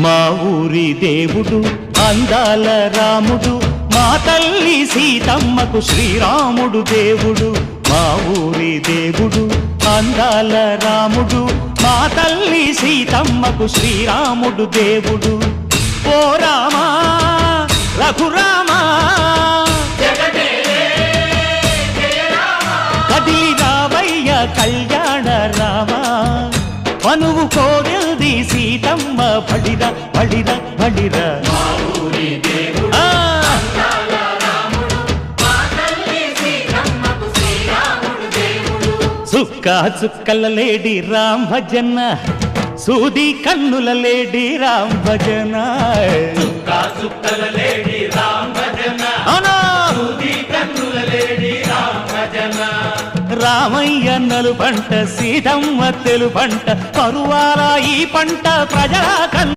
మా ఊరి దేవుడు అందాల రాముడు, మా తల్లి సీతమ్మకు శ్రీరాముడు దేవుడు. మా ఊరి దేవుడు అందాల రాముడు, మా తల్లి సీతమ్మకు శ్రీరాముడు దేవుడు. ఓ రామా రఘురామా కదిలి రావయ్య కళ్యాణ రామా, మనువు కోరింది సీతమ్మ బడిరా బడిరా బడిరా. చుక్క చుక్కల లేడి రామ్ భజన, సూది కన్నుల లేడి రామ్ భజన. చుక్కల లేడి రామ్ భజన, సూది కన్నుల లేడి రామ్ భజన. రామయ్య నలు పంట, సీతమ్మ తెలు పంట, పరువాల ఈ పంట ప్రజల